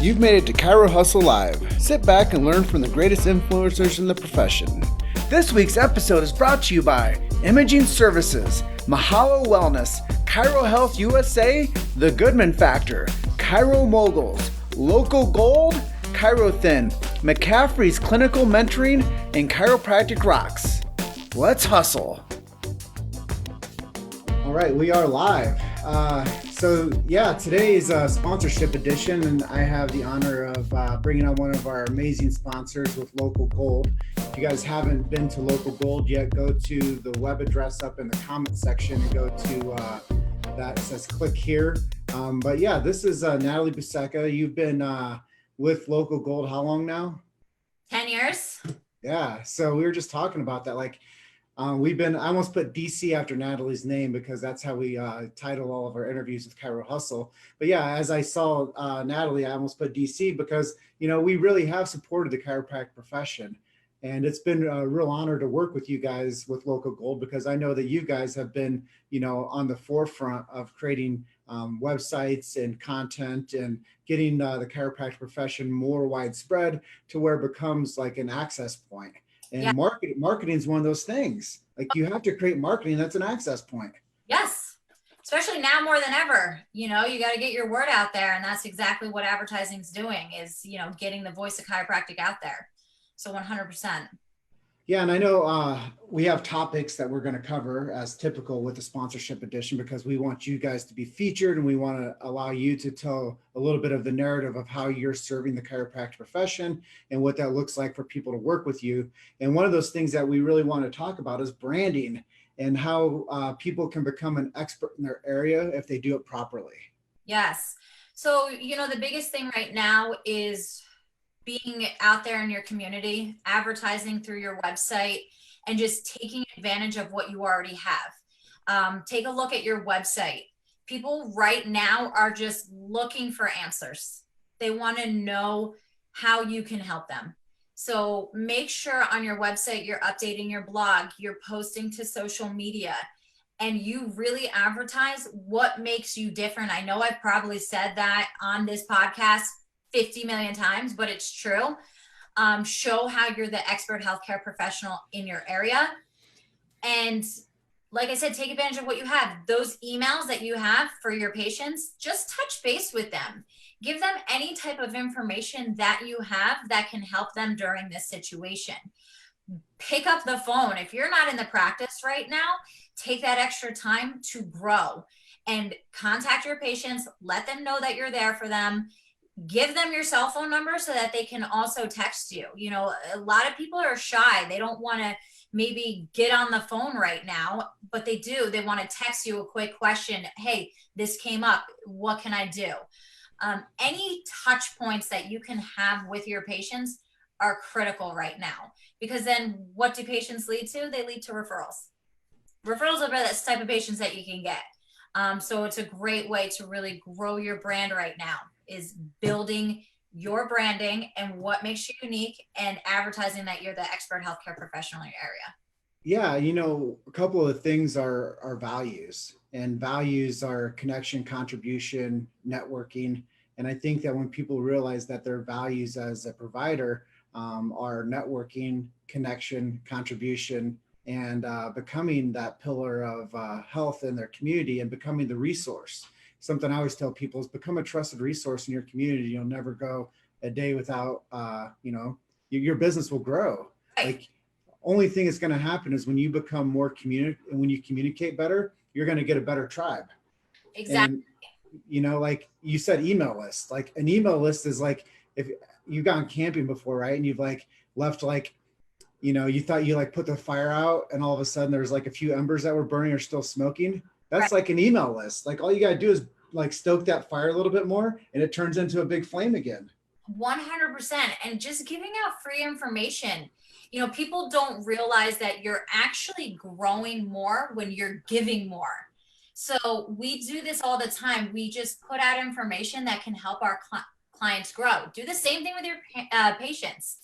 You've made it to Chiro Hustle Live. Sit back and learn from the greatest influencers in the profession. This week's episode is brought to you by Imaging Services, Mahalo Wellness, Chiro Health USA, The Goodman Factor, Chiro Moguls, Local Gold, Chiro Thin, McCaffrey's Clinical Mentoring, and Chiropractic Rocks. Let's hustle. All right, we are live. Today is a sponsorship edition, and I have the honor of bringing on one of our amazing sponsors with Local Gold. If you guys haven't been to Local Gold yet, go to the web address up in the comment section and go to that says click here. This is Natalie Busacca. You've been with Local Gold how long now? 10 years. Yeah, so we were just talking about that. I almost put DC after Natalie's name because that's how we title all of our interviews with Chiro Hustle. But yeah, as I saw Natalie, I almost put DC because, we really have supported the chiropractic profession. And it's been a real honor to work with you guys with Local Gold because I know that you guys have been, on the forefront of creating websites and content and getting the chiropractic profession more widespread to where it becomes like an access point. And marketing is one of those things. Like you have to create marketing that's an access point. Yes, especially now more than ever. You got to get your word out there, and that's exactly what advertising is doing. Is getting the voice of chiropractic out there. So 100%. Yeah, and I know we have topics that we're going to cover as typical with the sponsorship edition because we want you guys to be featured and we want to allow you to tell a little bit of the narrative of how you're serving the chiropractic profession and what that looks like for people to work with you. And one of those things that we really want to talk about is branding and how people can become an expert in their area if they do it properly. Yes. So, the biggest thing right now is being out there in your community, advertising through your website, and just taking advantage of what you already have. Take a look at your website. People right now are just looking for answers. They want to know how you can help them. So make sure on your website, you're updating your blog, you're posting to social media, and you really advertise what makes you different. I know I've probably said that on this podcast 50 million times, but it's true. Show how you're the expert healthcare professional in your area. And like I said, take advantage of what you have. Those emails that you have for your patients, just touch base with them. Give them any type of information that you have that can help them during this situation. Pick up the phone. If you're not in the practice right now, take that extra time to grow and contact your patients. Let them know that you're there for them. Give them your cell phone number so that they can also text you. A lot of people are shy. They don't want to maybe get on the phone right now, but they do. They want to text you a quick question. Hey, this came up. What can I do? Any touch points that you can have with your patients are critical right now, because then what do patients lead to? They lead to referrals. Referrals are the type of patients that you can get. So it's a great way to really grow your brand right now, is building your branding and what makes you unique and advertising that you're the expert healthcare professional in your area. Yeah, a couple of things are values, and values are connection, contribution, networking. And I think that when people realize that their values as a provider are networking, connection, contribution, and becoming that pillar of health in their community and becoming the resource. Something I always tell people is become a trusted resource in your community. You'll never go a day without, your business will grow. Right. Like only thing that's going to happen is when you become more when you communicate better, you're going to get a better tribe. Exactly. And, like you said, email list, like an email list is like, if you've gone camping before, right? And you've left you thought you put the fire out and all of a sudden there's a few embers that were burning or still smoking. That's right. Like an email list. Like all you got to do is stoke that fire a little bit more and it turns into a big flame again. 100%. And just giving out free information. People don't realize that you're actually growing more when you're giving more. So we do this all the time. We just put out information that can help our clients grow. Do the same thing with your patients.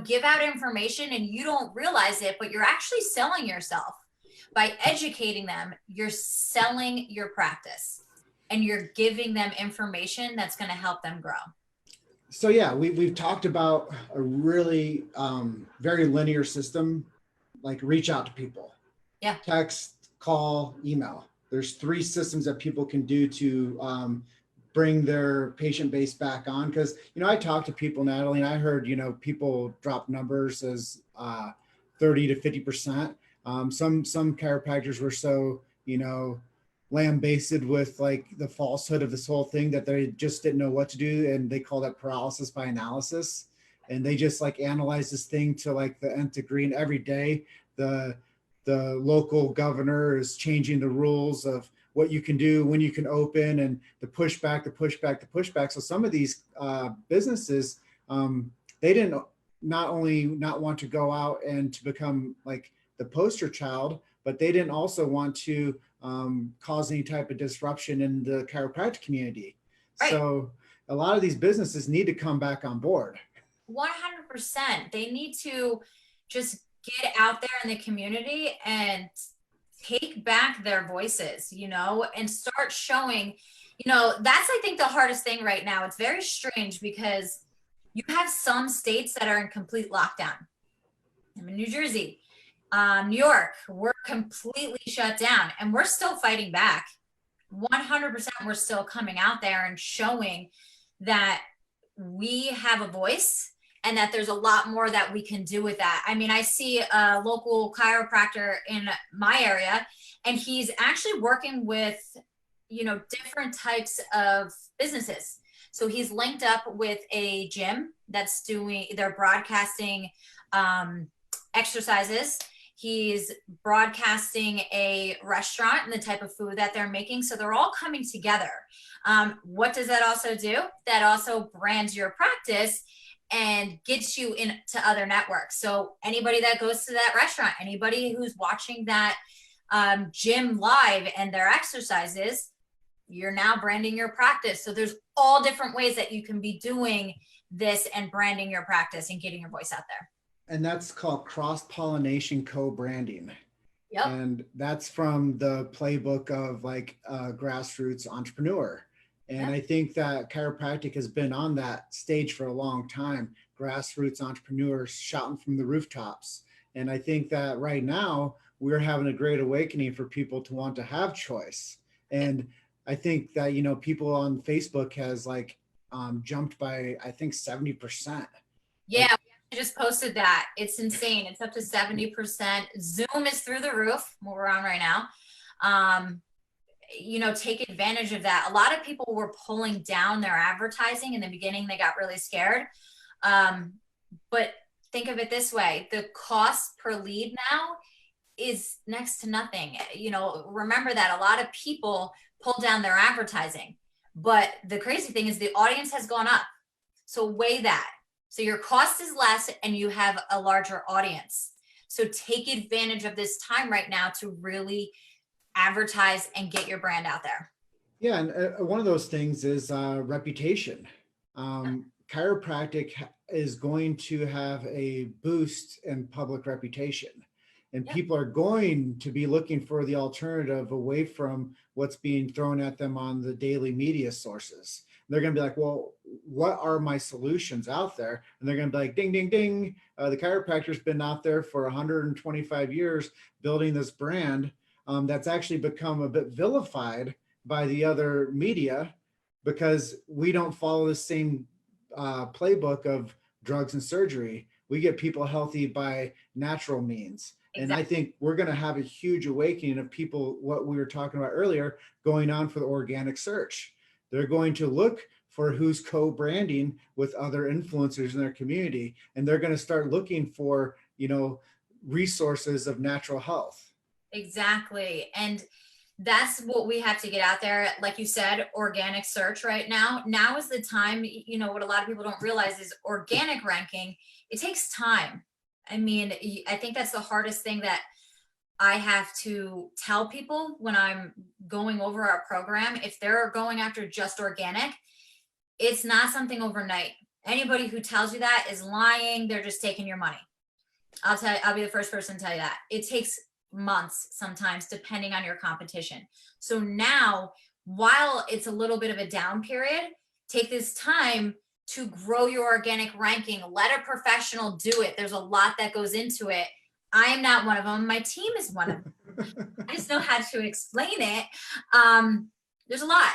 Give out information and you don't realize it, but you're actually selling yourself. By educating them, you're selling your practice and you're giving them information that's going to help them grow. So yeah, we've talked about a really very linear system, like reach out to people, Yeah. text, call, email. There's three systems that people can do to bring their patient base back on. Because I talked to people, Natalie, and I heard people drop numbers as 30 to 50%. Some chiropractors were so lambasted with like the falsehood of this whole thing that they just didn't know what to do, and they call that paralysis by analysis. And they just like analyze this thing to like the nth degree, and every day the local governor is changing the rules of what you can do, when you can open, and the pushback, the pushback, the pushback. So some of these businesses, they didn't not only not want to go out and to become like the poster child, but they didn't also want to cause any type of disruption in the chiropractic community. Right. So a lot of these businesses need to come back on board. 100%. They need to just get out there in the community and take back their voices, and start showing, that's, I think, the hardest thing right now. It's very strange because you have some states that are in complete lockdown. I'm in New Jersey, New York, we're completely shut down, and we're still fighting back. 100%. We're still coming out there and showing that we have a voice and that there's a lot more that we can do with that. I mean, I see a local chiropractor in my area, and he's actually working with, different types of businesses. So he's linked up with a gym they're broadcasting exercises. He's broadcasting a restaurant and the type of food that they're making. So they're all coming together. What does that also do? That also brands your practice and gets you into other networks. So anybody that goes to that restaurant, anybody who's watching that gym live and their exercises, you're now branding your practice. So there's all different ways that you can be doing this and branding your practice and getting your voice out there. And that's called cross-pollination co-branding. Yep. And that's from the playbook of like grassroots entrepreneur. And I think that chiropractic has been on that stage for a long time. Grassroots entrepreneurs shouting from the rooftops. And I think that right now we're having a great awakening for people to want to have choice. And I think that, people on Facebook has like jumped by, I think, 70%. Yeah. Like, we just posted that. It's insane. It's up to 70%. Zoom is through the roof. What we're on right now. Take advantage of that. A lot of people were pulling down their advertising in the beginning. They got really scared. But think of it this way. The cost per lead now is next to nothing. Remember that a lot of people pull down their advertising, but the crazy thing is the audience has gone up. So weigh that. So your cost is less and you have a larger audience. So take advantage of this time right now to really advertise and get your brand out there. Yeah, and one of those things is reputation. Chiropractic is going to have a boost in public reputation, and people are going to be looking for the alternative away from what's being thrown at them on the daily media sources. They're going to be like, well, what are my solutions out there? And they're going to be like, ding, ding, ding. The chiropractor's been out there for 125 years building this brand that's actually become a bit vilified by the other media because we don't follow the same playbook of drugs and surgery. We get people healthy by natural means. Exactly. And I think we're going to have a huge awakening of people, what we were talking about earlier, going on for the organic search. They're going to look for who's co-branding with other influencers in their community. And they're going to start looking for, resources of natural health. Exactly. And that's what we have to get out there. Like you said, organic search right now. Now is the time, what a lot of people don't realize is organic ranking, it takes time. I mean, I think that's the hardest thing that I have to tell people when I'm going over our program. If they're going after just organic, it's not something overnight. Anybody who tells you that is lying. They're just taking your money. I'll be the first person to tell you that. It takes months sometimes, depending on your competition. So now, while it's a little bit of a down period, take this time to grow your organic ranking. Let a professional do it. There's a lot that goes into it. I am not one of them. My team is one of them. I just know how to explain it. There's a lot,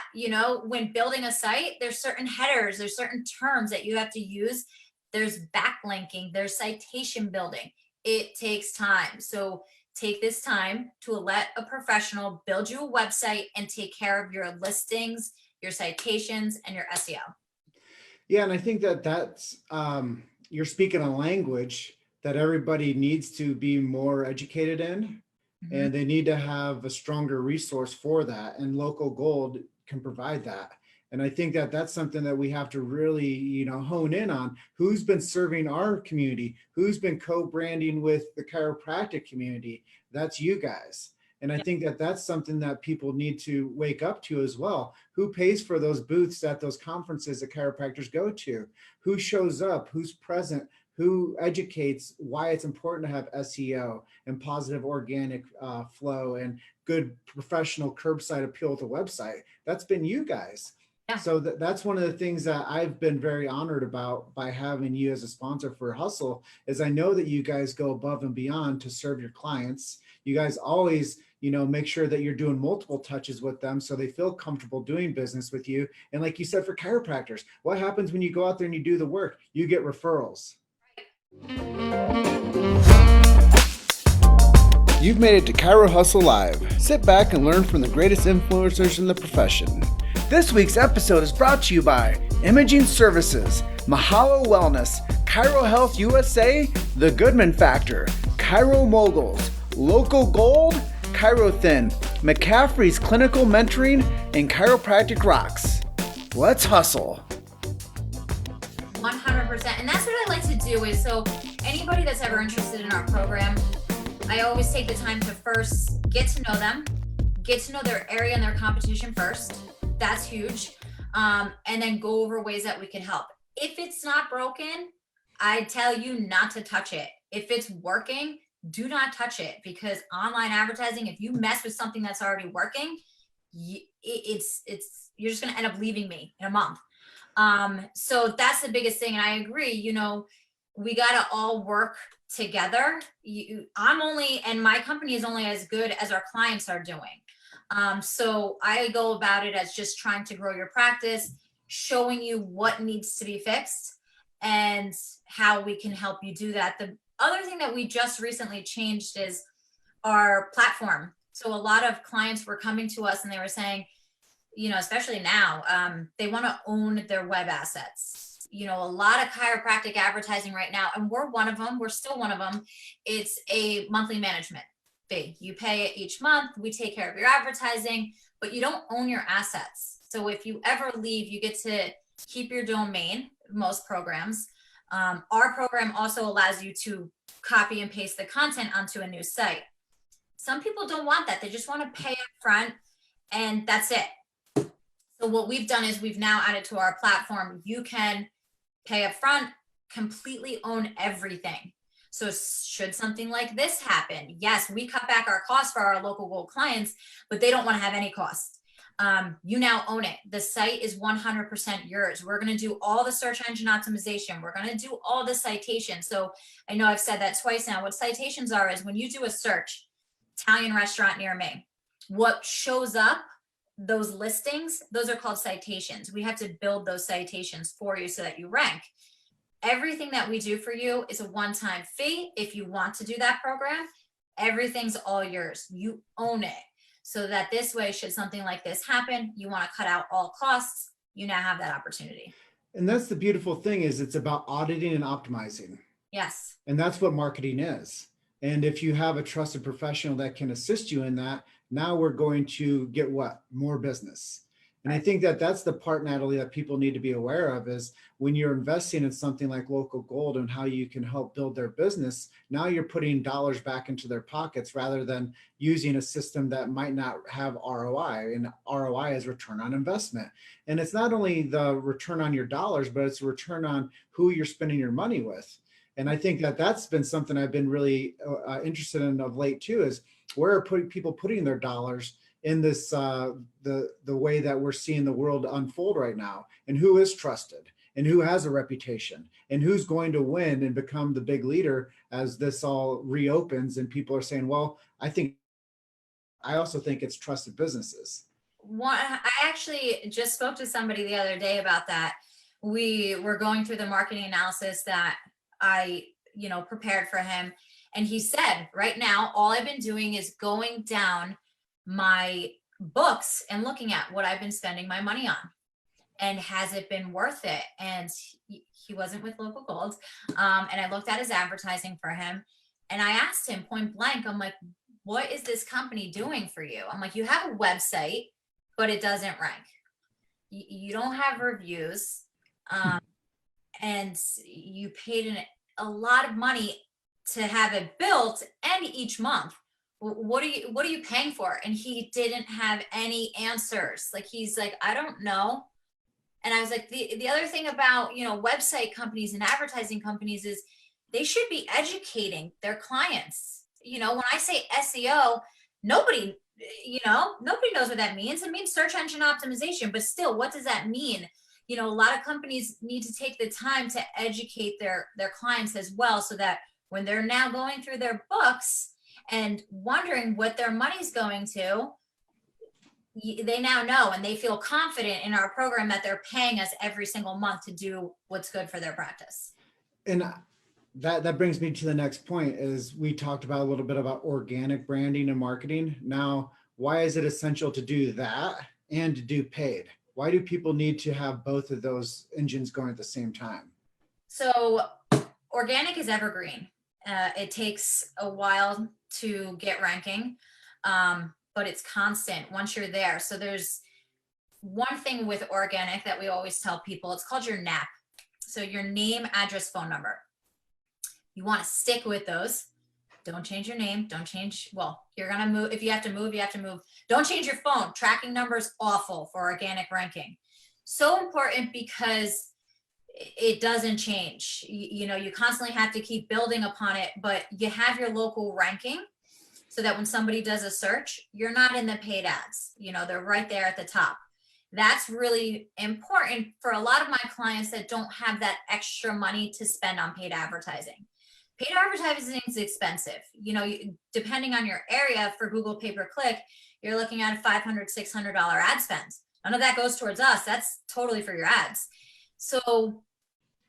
when building a site, there's certain headers, there's certain terms that you have to use. There's backlinking, there's citation building. It takes time. So take this time to let a professional build you a website and take care of your listings, your citations, and your SEO. Yeah, and I think that's you're speaking a language that everybody needs to be more educated in, and they need to have a stronger resource for that. And Local Gold can provide that. And I think that's something that we have to really, hone in on. Who's been serving our community? Who's been co-branding with the chiropractic community? That's you guys. And I think that's something that people need to wake up to as well. Who pays for those booths at those conferences that chiropractors go to? Who shows up? Who's present? Who educates why it's important to have SEO and positive organic flow and good professional curbside appeal with a website? That's been you guys. Yeah. So that's one of the things that I've been very honored about by having you as a sponsor for Hustle, is I know that you guys go above and beyond to serve your clients. You guys always, make sure that you're doing multiple touches with them so they feel comfortable doing business with you. And like you said, for chiropractors, what happens when you go out there and you do the work? You get referrals. You've made it to Chiro Hustle Live. Sit back and learn from the greatest influencers in the profession. This week's episode is brought to you by Imaging Services, Mahalo Wellness, Chiro Health USA, The Goodman Factor, Chiro Moguls, Local Gold, Chiro Thin, McCaffrey's Clinical Mentoring, and Chiropractic Rocks. Let's hustle. 100%. And that's what I like to do is, so anybody that's ever interested in our program, I always take the time to first get to know them, get to know their area and their competition first. That's huge. And then go over ways that we can help. If it's not broken, I tell you not to touch it. If it's working, do not touch it, because online advertising, if you mess with something that's already working, you're just going to end up leaving me in a month. So that's the biggest thing. And I agree, we got to all work together. And my company is only as good as our clients are doing. So I go about it as just trying to grow your practice, showing you what needs to be fixed and how we can help you do that. The other thing that we just recently changed is our platform. So a lot of clients were coming to us and they were saying, especially now, they want to own their web assets. A lot of chiropractic advertising right now, and we're one of them. We're still one of them. It's a monthly management fee. You pay it each month. We take care of your advertising, but you don't own your assets. So if you ever leave, you get to keep your domain, most programs. Our program also allows you to copy and paste the content onto a new site. Some people don't want that. They just want to pay up front and that's it. So what we've done is we've now added to our platform, you can pay up front, completely own everything. So should something like this happen, yes, we cut back our costs for our Local Gold clients, but they don't want to have any costs. You now own it. The site is 100% yours. We're going to do all the search engine optimization. We're going to do all the citations. So I know I've said that twice now. What citations are is when you do a search, Italian restaurant near me, what shows up, those listings, those are called citations. We have to build those citations for you so that you rank. Everything that we do for you is a one-time fee. If you want to do that program, everything's all yours. You own it. So that this way, should something like this happen, you want to cut out all costs, you now have that opportunity. And that's the beautiful thing, is it's about auditing and optimizing. Yes. And that's what marketing is. And if you have a trusted professional that can assist you in that, now we're going to get what? More business. And I think that's the part, Natalie, that people need to be aware of, is when you're investing in something like Local Gold and how you can help build their business, now you're putting dollars back into their pockets rather than using a system that might not have ROI. And ROI is return on investment. And it's not only the return on your dollars, but it's a return on who you're spending your money with. And I think that's been something I've been really interested in of late too, is where are people putting their dollars in this, the way that we're seeing the world unfold right now, and who is trusted. and who has a reputation and who's going to win and become the big leader as this all reopens and people are saying, well, I also think it's trusted businesses. I actually just spoke to somebody the other day about that. We were going through the marketing analysis that I, prepared for him. And he said, right now, all I've been doing is going down my books and looking at what I've been spending my money on. And has it been worth it? And he wasn't with Local Gold. And I looked at his advertising for him and I asked him point blank, I'm like, what is this company doing for you? I'm like, you have a website, but it doesn't rank. You don't have reviews. And you paid a lot of money to have it built, and each month, what are you paying for? And he didn't have any answers. Like, he's like, I don't know. And I was like, the other thing about, website companies and advertising companies is they should be educating their clients. When I say SEO, nobody knows what that means. It means search engine optimization, but still, what does that mean? A lot of companies need to take the time to educate their clients as well, so that when they're now going through their books and wondering what their money's going to, they now know and they feel confident in our program that they're paying us every single month to do what's good for their practice. And that brings me to the next point. Is we talked about a little bit about organic branding and marketing. Now, why is it essential to do that and to do paid? Why do people need to have both of those engines going at the same time? So organic is evergreen. It takes a while to get ranking, but it's constant once you're there. So there's one thing with organic that we always tell people. It's called your NAP. So your name, address, phone number. You want to stick with those. Don't change your name. Don't change. Well, you're going to move. If you have to move, you have to move. Don't change your phone. Tracking numbers, awful for organic ranking. So important because it doesn't change. You constantly have to keep building upon it, but you have your local ranking so that when somebody does a search, you're not in the paid ads. They're right there at the top. That's really important for a lot of my clients that don't have that extra money to spend on paid advertising. Paid advertising is expensive. Depending on your area, for Google pay-per-click, you're looking at a $500, $600 ad spend. None of that goes towards us. That's totally for your ads. So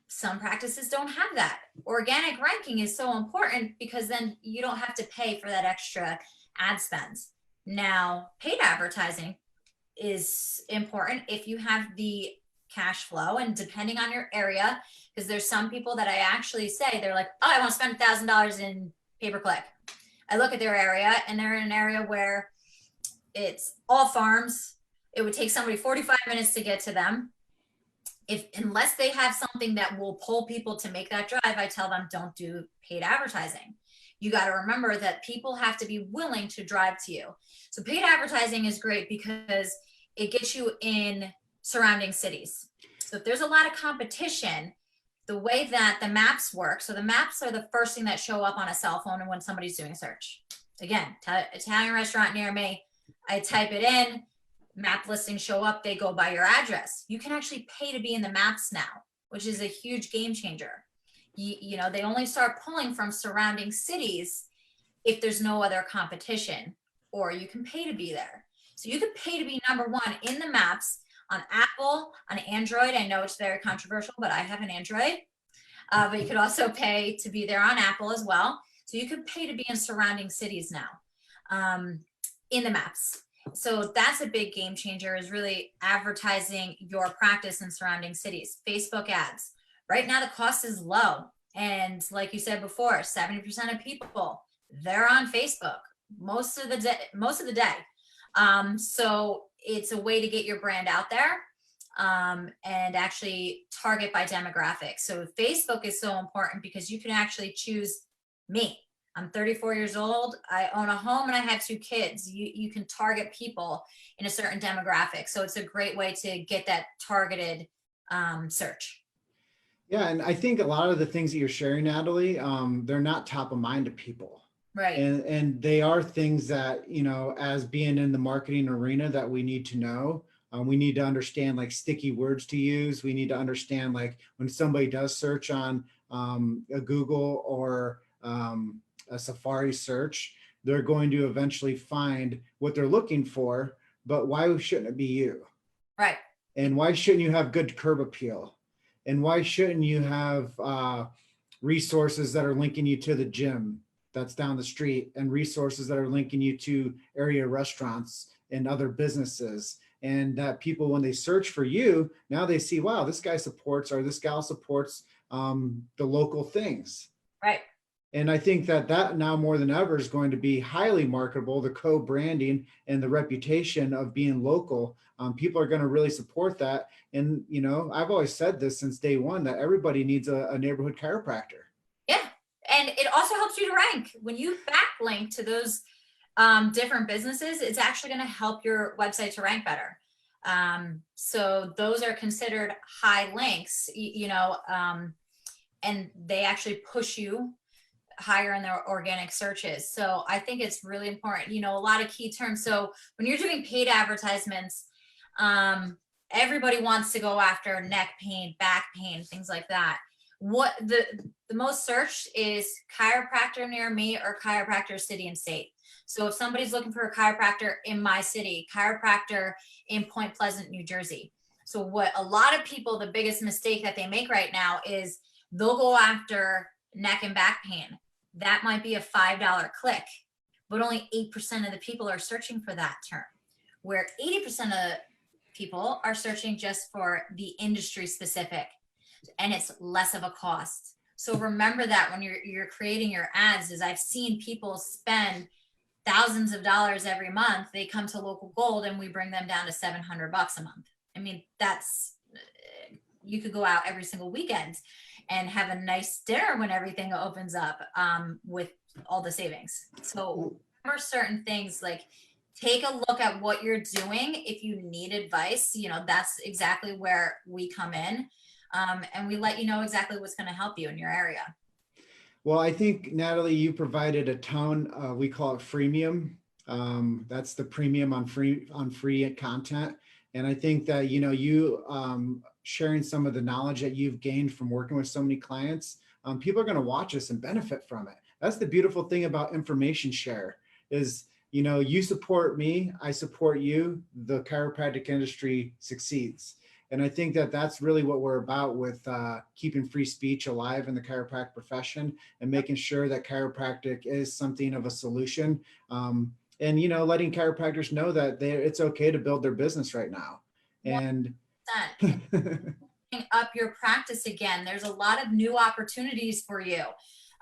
some practices don't have that. Organic ranking is so important because then you don't have to pay for that extra ad spends. Now, paid advertising is important if you have the cash flow, and depending on your area, because there's some people that I actually say, they're like, oh, I want to spend $1,000 in pay-per-click. I look at their area and they're in an area where it's all farms. It would take somebody 45 minutes to get to them. Unless they have something that will pull people to make that drive, I tell them don't do paid advertising. You got to remember that people have to be willing to drive to you. So paid advertising is great because it gets you in surrounding cities. So if there's a lot of competition, the way that the maps work, so the maps are the first thing that show up on a cell phone and when somebody's doing a search. Again, Italian restaurant near me, I type it in, map listings show up, they go by your address. You can actually pay to be in the maps now, which is a huge game changer. They only start pulling from surrounding cities if there's no other competition, or you can pay to be there. So you can pay to be number one in the maps on Apple, on Android. I know it's very controversial, but I have an Android. But you could also pay to be there on Apple as well. So you could pay to be in surrounding cities now in the maps. So that's a big game changer, is really advertising your practice in surrounding cities. Facebook ads. Right now, the cost is low. And like you said before, 70% of people, they're on Facebook most of the day. So it's a way to get your brand out there and actually target by demographic. So Facebook is so important because you can actually choose me. I'm 34 years old. I own a home and I have 2 kids. You can target people in a certain demographic. So it's a great way to get that targeted search. Yeah. And I think a lot of the things that you're sharing, Natalie, they're not top of mind to people. Right. And they are things that, as being in the marketing arena, that we need to know. We need to understand like sticky words to use. We need to understand like when somebody does search on a Google or a Safari search, they're going to eventually find what they're looking for, but why shouldn't it be you? Right. And why shouldn't you have good curb appeal? And why shouldn't you have resources that are linking you to the gym that's down the street and resources that are linking you to area restaurants and other businesses? And that people, when they search for you, now they see, wow, this guy supports or this gal supports the local things. Right. And I think that now more than ever is going to be highly marketable, the co-branding and the reputation of being local. People are going to really support that. And, you know, I've always said this since day one, that everybody needs a neighborhood chiropractor. Yeah. And it also helps you to rank. When you backlink to those different businesses, it's actually going to help your website to rank better. So those are considered high links, and they actually push you higher in their organic searches. So I think it's really important, a lot of key terms. So when you're doing paid advertisements, everybody wants to go after neck pain, back pain, things like that. What the most searched is chiropractor near me or chiropractor city and state. So if somebody's looking for a chiropractor in my city, chiropractor in Point Pleasant, New Jersey. So what a lot of people, the biggest mistake that they make right now is they'll go after neck and back pain. That might be a $5 click, but only 8% of the people are searching for that term, where 80% of people are searching just for the industry specific, and it's less of a cost. So remember that when you're creating your ads, is I've seen people spend thousands of dollars every month. They come to Local Gold and we bring them down to $700 a month. I mean, you could go out every single weekend and have a nice dinner when everything opens up with all the savings. So remember certain things, like take a look at what you're doing. If you need advice, that's exactly where we come in. And we let you know exactly what's going to help you in your area. Well, I think, Natalie, you provided a tone, we call it freemium. That's the premium on free content. And I think that, you sharing some of the knowledge that you've gained from working with so many clients, people are going to watch us and benefit from it. That's the beautiful thing about information share is, you support me, I support you, the chiropractic industry succeeds. And I think that that's really what we're about with keeping free speech alive in the chiropractic profession and making sure that chiropractic is something of a solution. And, letting chiropractors know that it's okay to build their business right now. And up your practice again. There's a lot of new opportunities for you.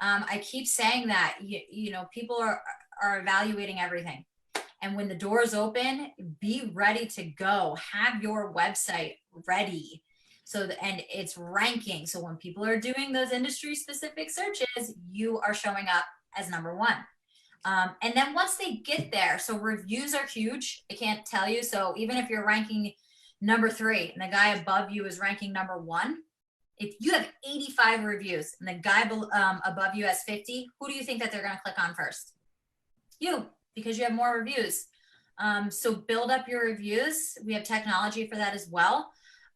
I keep saying that, people are evaluating everything. And when the doors open, be ready to go. Have your website ready. And it's ranking. So when people are doing those industry specific searches, you are showing up as number one. And then once they get there, so reviews are huge. I can't tell you. So even if you're ranking number 3 and the guy above you is ranking number 1, if you have 85 reviews and the guy above you has 50, who do you think that they're going to click on first? You, because you have more reviews. So build up your reviews. We have technology for that as well.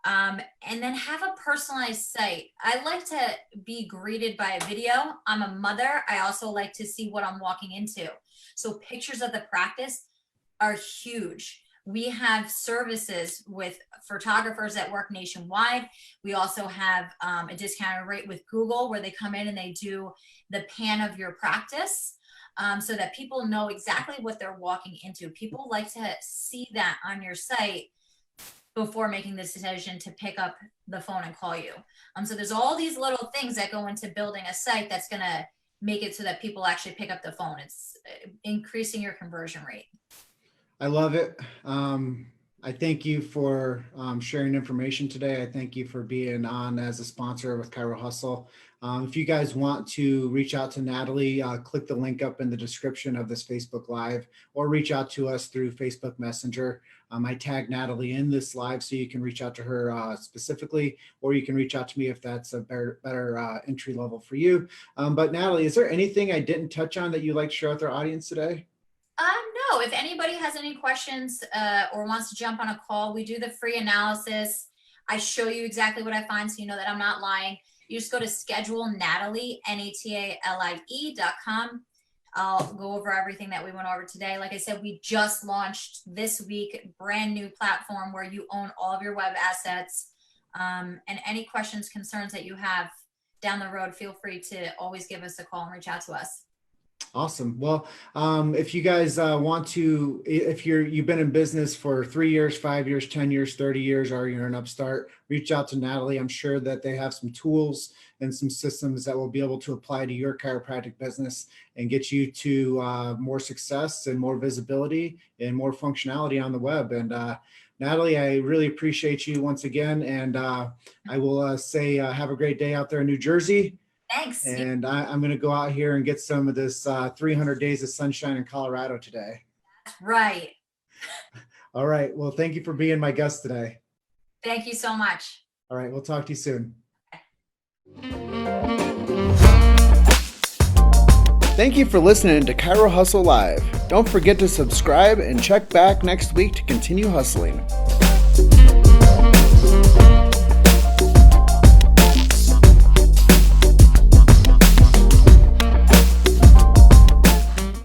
And then have a personalized site. I like to be greeted by a video. I'm a mother. I also like to see what I'm walking into. So pictures of the practice are huge. We have services with photographers that work nationwide. We also have a discounted rate with Google where they come in and they do the pan of your practice. So that people know exactly what they're walking into. People like to see that on your site before making the decision to pick up the phone and call you. So there's all these little things that go into building a site that's going to make it so that people actually pick up the phone. It's increasing your conversion rate. I love it. I thank you for sharing information today. I thank you for being on as a sponsor with Chiro Hustle. If you guys want to reach out to Natalie, click the link up in the description of this Facebook Live or reach out to us through Facebook Messenger. I tag Natalie in this live so you can reach out to her specifically, or you can reach out to me if that's a better entry level for you. But Natalie, is there anything I didn't touch on that you'd like to share with our audience today? no, if anybody has any questions or wants to jump on a call, we do the free analysis. I show you exactly what I find, so you know that I'm not lying. You just go to schedule Natalie, NATALIE.com. I'll go over everything that we went over today. Like I said, we just launched this week, brand new platform where you own all of your web assets. And any questions, concerns that you have down the road, feel free to always give us a call and reach out to us. Awesome. Well, if you guys want to, if you've been in business for 3 years, 5 years, 10 years, 30 years, or you're an upstart, reach out to Natalie. I'm sure that they have some tools and some systems that will be able to apply to your chiropractic business and get you to more success and more visibility and more functionality on the web. And Natalie, I really appreciate you once again. And I will say have a great day out there in New Jersey. Thanks. And I'm going to go out here and get some of this 300 days of sunshine in Colorado today. Right. All right. Well, thank you for being my guest today. Thank you so much. All right. We'll talk to you soon. Thank you for listening to Chiro Hustle Live. Don't forget to subscribe and check back next week to continue hustling.